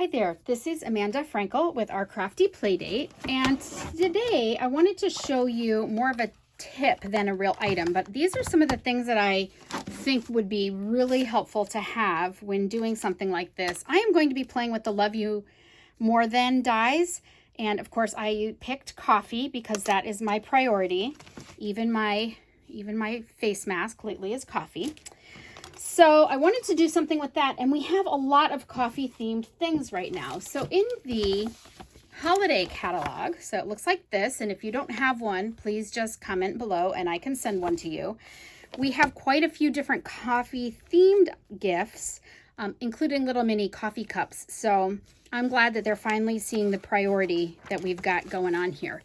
Hi there, this is Amanda Frankel with Our Crafty Playdate, and today I wanted to show you more of a tip than a real item, but these are some of the things that I think would be really helpful to have when doing something like this. I am going to be playing with the Love You More Than dies, and of course I picked coffee because that is my priority. Even my face mask lately is coffee. So I wanted to do something with that, and we have a lot of coffee themed things right now. So in the holiday catalog, so it looks like this, and if you don't have one, please just comment below and I can send one to you. We have quite a few different coffee themed gifts, including little mini coffee cups. So I'm glad that they're finally seeing the priority that we've got going on here.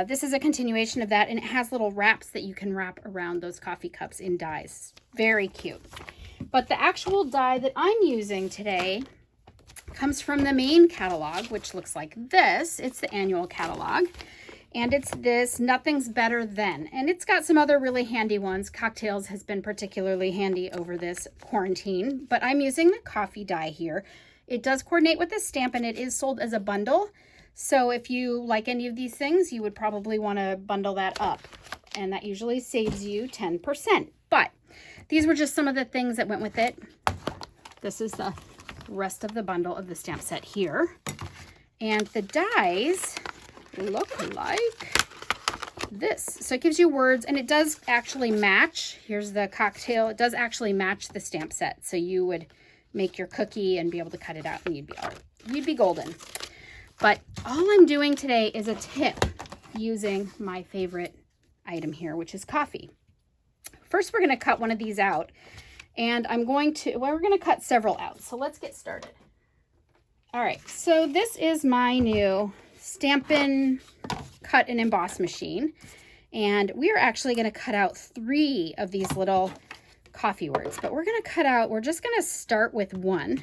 This is a continuation of that, and it has little wraps that you can wrap around those coffee cups in dies. Very cute. But the actual die that I'm using today comes from the main catalog, which looks like this. It's the annual catalog, and it's this Nothing's Better Than. And it's got some other really handy ones. Cocktails has been particularly handy over this quarantine, but I'm using the coffee die here. It does coordinate with this stamp, and it is sold as a bundle. So if you like any of these things, you would probably want to bundle that up, and that usually saves you 10%. But these were just some of the things that went with it. This is the rest of the bundle of the stamp set here. And the dies look like this. So it gives you words, and it does actually match. Here's the cocktail. It does actually match the stamp set. So you would make your cookie and be able to cut it out, and you'd be golden. But all I'm doing today is a tip using my favorite item here, which is coffee. First, we're going to cut one of these out, and we're going to cut several out. So let's get started. All right, so this is my new Stampin' Cut and Emboss machine, and we are actually going to cut out 3 of these little coffee words, but we're just going to start with one.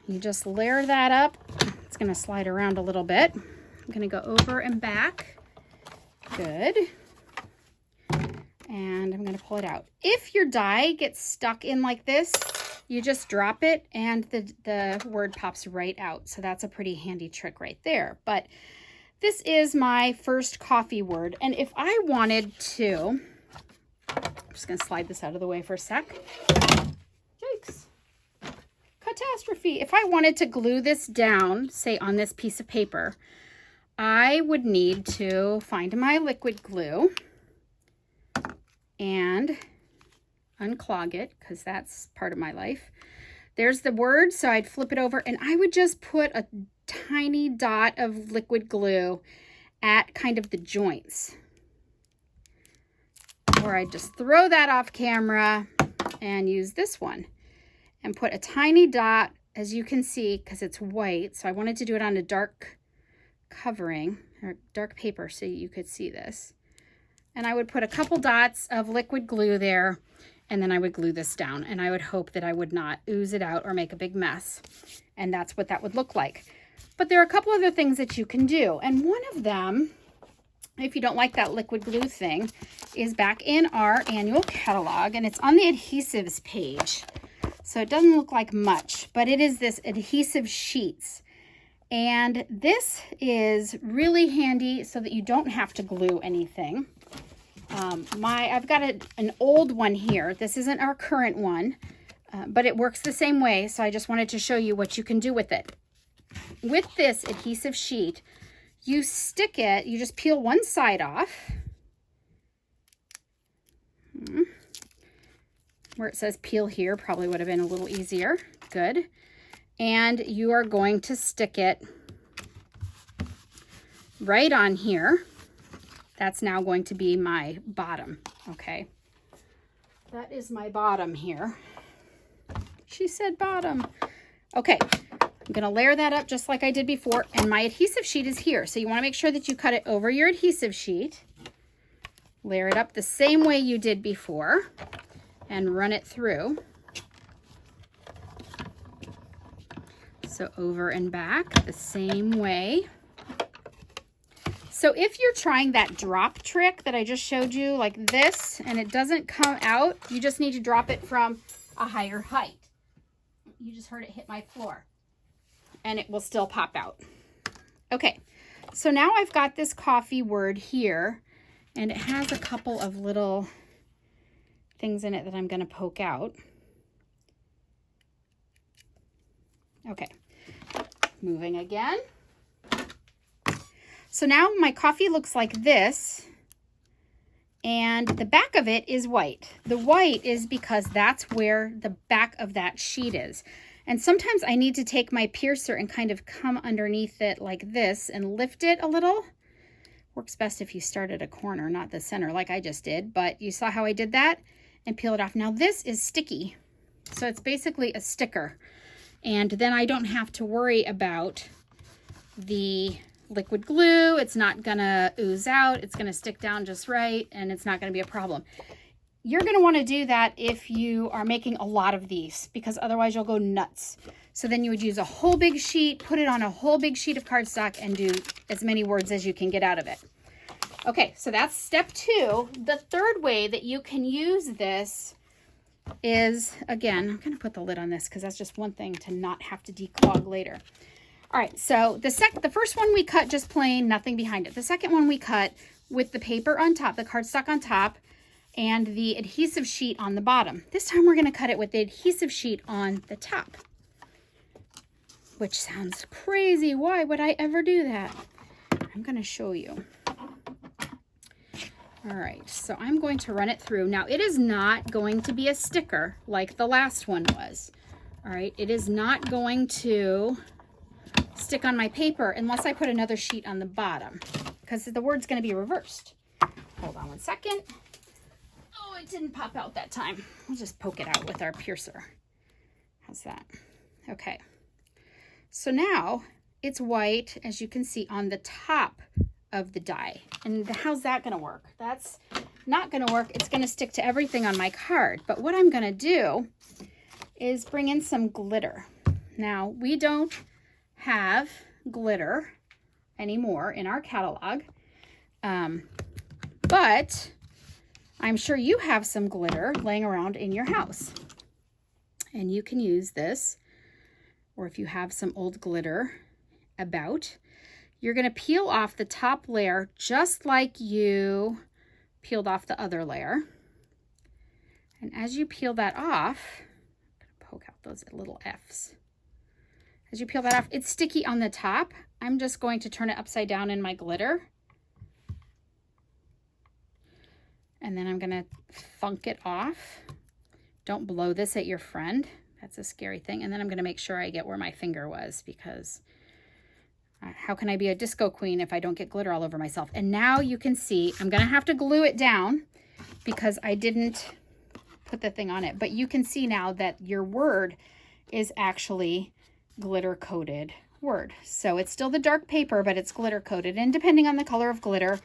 You just layer that up. It's going to slide around a little bit. I'm going to go over and back. Good. And I'm going to pull it out. If your die gets stuck in like this, you just drop it and the word pops right out. So that's a pretty handy trick right there. But this is my first coffee word. And if I wanted to, I'm just going to slide this out of the way for a sec. Yikes. Catastrophe. If I wanted to glue this down, say on this piece of paper, I would need to find my liquid glue and unclog it, because that's part of my life. There's the word, so I'd flip it over, and I would just put a tiny dot of liquid glue at kind of the joints. Or I'd just throw that off camera and use this one and put a tiny dot, as you can see, because it's white. So I wanted to do it on a dark covering or dark paper so you could see this. And I would put a couple dots of liquid glue there, and then I would glue this down, and I would hope that I would not ooze it out or make a big mess. And that's what that would look like. But there are a couple other things that you can do. And one of them, if you don't like that liquid glue thing, is back in our annual catalog, and it's on the adhesives page. So it doesn't look like much, but it is this Adhesive Sheets. And this is really handy so that you don't have to glue anything. I've got an old one here. This isn't our current one, but it works the same way. So I just wanted to show you what you can do with it. With this adhesive sheet, you stick it, you just peel one side off. Where it says peel here probably would have been a little easier. Good. And you are going to stick it right on here. That's now going to be my bottom. Okay. That is my bottom here. She said bottom. Okay. I'm going to layer that up just like I did before. And my adhesive sheet is here. So you want to make sure that you cut it over your adhesive sheet. Layer it up the same way you did before. And run it through. So over and back the same way. So if you're trying that drop trick that I just showed you like this and it doesn't come out, you just need to drop it from a higher height. you just heard it hit my floor, and it will still pop out. Okay, so now I've got this coffee word here, and it has a couple of little things in it that I'm going to poke out. Okay, moving again. So now my coffee looks like this, and the back of it is white. The white is because that's where the back of that sheet is. And sometimes I need to take my piercer and kind of come underneath it like this and lift it a little. Works best if you start at a corner, not the center like I just did, but you saw how I did that, and peel it off. Now this is sticky, so it's basically a sticker. And then I don't have to worry about the liquid glue. It's not gonna ooze out. It's gonna stick down just right, and it's not gonna be a problem. You're gonna wanna do that if you are making a lot of these, because otherwise you'll go nuts. So then you would use a whole big sheet, put it on a whole big sheet of cardstock, and do as many words as you can get out of it. Okay, so that's step 2. The third way that you can use this is, again, I'm gonna put the lid on this because that's just one thing to not have to declog later. All right, so the first one we cut just plain, nothing behind it. The second one we cut with the paper on top, the cardstock on top, and the adhesive sheet on the bottom. This time we're gonna cut it with the adhesive sheet on the top, which sounds crazy. Why would I ever do that? I'm gonna show you. All right, so I'm going to run it through. Now, it is not going to be a sticker like the last one was. All right, it is not going to stick on my paper unless I put another sheet on the bottom, because the word's going to be reversed. Hold on one second. Oh, it didn't pop out that time. We'll just poke it out with our piercer. How's that? Okay. So now it's white, as you can see, on the top of the die. And how's that going to work? That's not going to work. It's going to stick to everything on my card. But what I'm going to do is bring in some glitter. Now, we don't have glitter anymore in our catalog, but I'm sure you have some glitter laying around in your house, and you can use this, or if you have some old glitter about, you're going to peel off the top layer just like you peeled off the other layer. And as you peel that off, I'm going to poke out those little F's. As you peel that off, it's sticky on the top. I'm just going to turn it upside down in my glitter. And then I'm going to funk it off. Don't blow this at your friend. That's a scary thing. And then I'm going to make sure I get where my finger was, because how can I be a disco queen if I don't get glitter all over myself? And now you can see I'm going to have to glue it down because I didn't put the thing on it. But you can see now that your word is actually glitter coated word. So it's still the dark paper, but it's glitter coated. And depending on the color of glitter,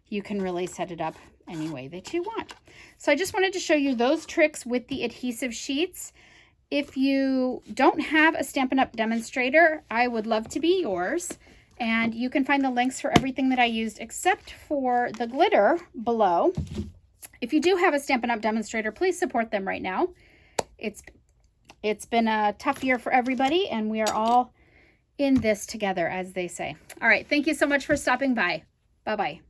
you can really set it up any way that you want. So I just wanted to show you those tricks with the adhesive sheets. If you don't have a Stampin' Up! Demonstrator, I would love to be yours. And you can find the links for everything that I used except for the glitter below. If you do have a Stampin' Up! Demonstrator, please support them right now. It's been a tough year for everybody, and we are all in this together, as they say. All right, thank you so much for stopping by. Bye-bye.